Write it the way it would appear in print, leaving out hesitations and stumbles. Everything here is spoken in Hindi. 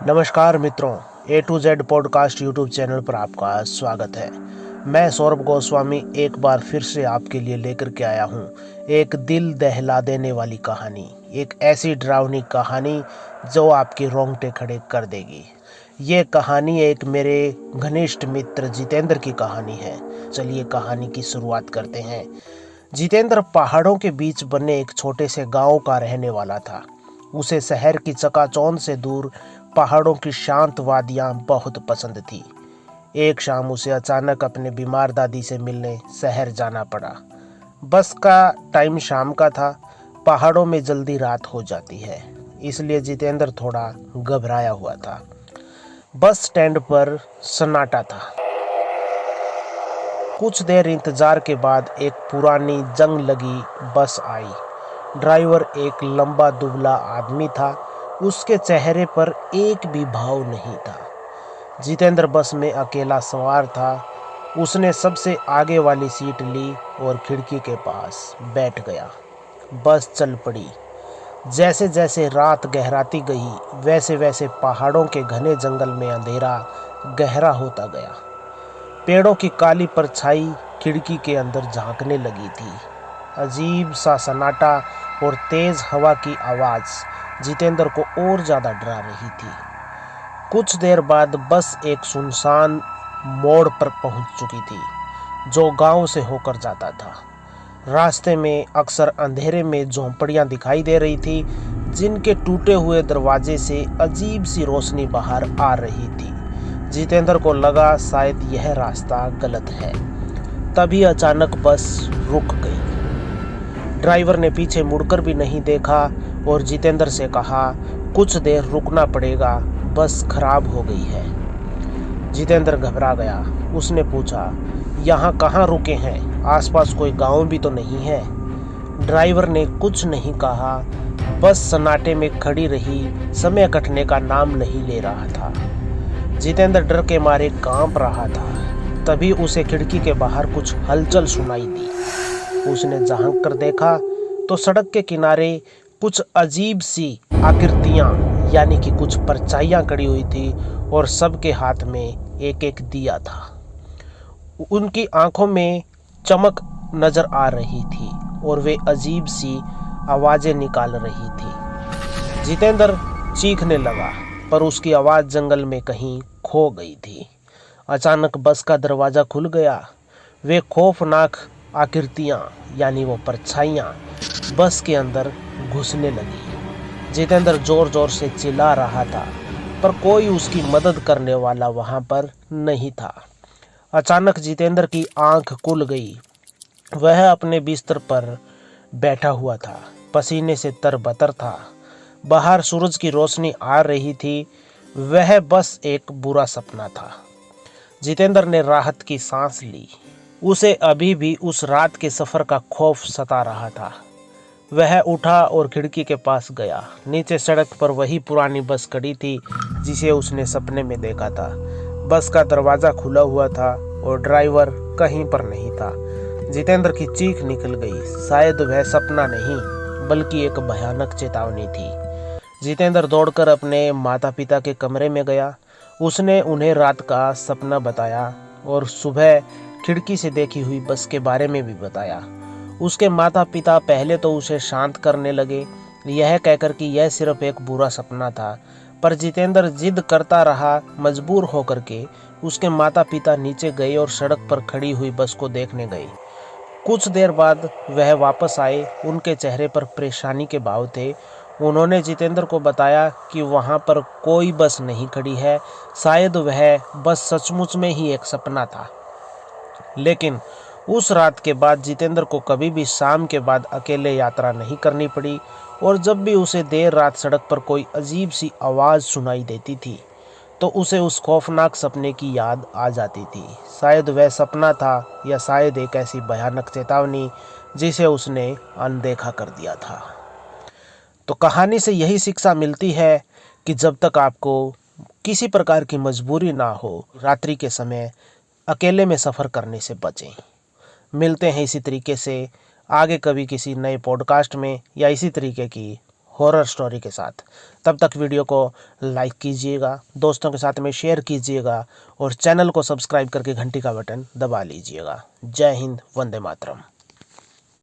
नमस्कार मित्रों, A to Z podcast YouTube channel पर आपका स्वागत है। मैं सौरभ गोस्वामी एक बार फिर से आपके लिए लेकर के आया हूँ एक दिल दहला देने वाली कहानी, एक ऐसी डरावनी कहानी जो आपके रोंगटे खड़े कर देगी। ये कहानी एक मेरे घनिष्ठ मित्र जितेंद्र की कहानी है। चलिए कहानी की शुरुआत करते हैं। जितेंद्र पहाड़ों के बीच बने एक छोटे से गांव का रहने वाला था। उसे शहर की चकाचौंध से दूर पहाड़ों की शांत वादियां बहुत पसंद थी। एक शाम उसे अचानक अपने बीमार दादी से मिलने शहर जाना पड़ा। बस का टाइम शाम का था। पहाड़ों में जल्दी रात हो जाती है, इसलिए जितेंद्र थोड़ा घबराया हुआ था। बस स्टैंड पर सन्नाटा था। कुछ देर इंतजार के बाद एक पुरानी जंग लगी बस आई। ड्राइवर एक लंबा दुबला आदमी था। उसके चेहरे पर एक भी भाव नहीं था। जितेंद्र बस में अकेला सवार था। उसने सबसे आगे वाली सीट ली और खिड़की के पास बैठ गया। बस चल पड़ी। जैसे जैसे रात गहराती गई, वैसे वैसे पहाड़ों के घने जंगल में अंधेरा गहरा होता गया। पेड़ों की काली परछाई खिड़की के अंदर झांकने लगी थी। अजीब सा सन्नाटा और तेज हवा की आवाज जितेंद्र को और ज्यादा डरा रही थी। कुछ देर बाद बस एक सुनसान मोड़ पर पहुंच चुकी थी, जो गांव से होकर जाता था। रास्ते में अक्सर अंधेरे में झोंपड़ियां दिखाई दे रही थी, जिनके टूटे हुए दरवाजे से अजीब सी रोशनी बाहर आ रही थी। जितेंद्र को लगा शायद यह रास्ता गलत है। तभी अचानक बस रुक गई। ड्राइवर ने पीछे मुड़कर भी नहीं देखा और जितेंद्र से कहा, कुछ देर रुकना पड़ेगा, बस खराब हो गई है। जितेंद्र घबरा गया। उसने पूछा, यहाँ कहाँ रुके हैं? आसपास कोई गांव भी तो नहीं है? ड्राइवर ने कुछ नहीं कहा। बस सन्नाटे में खड़ी रही, समय कटने का नाम नहीं ले रहा था। जितेंद्र डर के मारे कांप रहा था। तभी उसे खिड़की के बाहर कुछ हलचल सुनाई दी। उसने झांक कर देखा तो सड़क के किनारे कुछ अजीब सी आकृतियां यानी कि कुछ परछाइयां खड़ी हुई थी और सबके हाथ में एक एक दिया था। उनकी आंखों में चमक नजर आ रही थी और वे अजीब सी आवाजें निकाल रही थी। जितेंद्र चीखने लगा, पर उसकी आवाज जंगल में कहीं खो गई थी। अचानक बस का दरवाजा खुल गया। वे खौफनाक आकृतियां यानी वो परछाइयां बस के अंदर घुसने लगी। जितेंद्र जोर जोर से चिल्ला रहा था, पर कोई उसकी मदद करने वाला वहां पर नहीं था। अचानक जितेंद्र की आंख खुल गई। वह अपने बिस्तर पर बैठा हुआ था, पसीने से तरबतर था। बाहर सूरज की रोशनी आ रही थी। वह बस एक बुरा सपना था। जितेंद्र ने राहत की सांस ली। उसे अभी भी उस रात के सफर का खौफ सता रहा था। वह उठा और खिड़की के पास गया। नीचे सड़क पर वही पुरानी बस खड़ी थी जिसे उसने सपने में देखा था। बस का दरवाजा खुला हुआ था और ड्राइवर कहीं पर नहीं था। जितेंद्र की चीख निकल गई। शायद वह सपना नहीं, बल्कि एक भयानक चेतावनी थी। जितेंद्र दौड़कर अपने माता पिता के कमरे में गया। उसने उन्हें रात का सपना बताया और सुबह खिड़की से देखी हुई बस के बारे में भी बताया। उसके माता पिता पहले तो उसे शांत करने लगे, यह कहकर कि यह सिर्फ एक बुरा सपना था, पर जितेंद्र जिद करता रहा। मजबूर होकर के उसके माता पिता नीचे गए और सड़क पर खड़ी हुई बस को देखने गए। कुछ देर बाद वह वापस आए। उनके चेहरे पर परेशानी के भाव थे। उन्होंने जितेंद्र को बताया कि वहां पर कोई बस नहीं खड़ी है। शायद वह बस सचमुच में ही एक सपना था। लेकिन उस रात के बाद जितेंद्र को कभी भी शाम के बाद अकेले यात्रा नहीं करनी पड़ी, और जब भी उसे देर रात सड़क पर कोई अजीब सी आवाज़ सुनाई देती थी तो उसे उस खौफनाक सपने की याद आ जाती थी। शायद वह सपना था, या शायद एक ऐसी भयानक चेतावनी जिसे उसने अनदेखा कर दिया था। तो कहानी से यही शिक्षा मिलती है कि जब तक आपको किसी प्रकार की मजबूरी ना हो, रात्रि के समय अकेले में सफ़र करने से बचें। मिलते हैं इसी तरीके से आगे कभी किसी नए पॉडकास्ट में या इसी तरीके की हॉरर स्टोरी के साथ। तब तक वीडियो को लाइक कीजिएगा, दोस्तों के साथ में शेयर कीजिएगा और चैनल को सब्सक्राइब करके घंटी का बटन दबा लीजिएगा। जय हिंद, वंदे मातरम।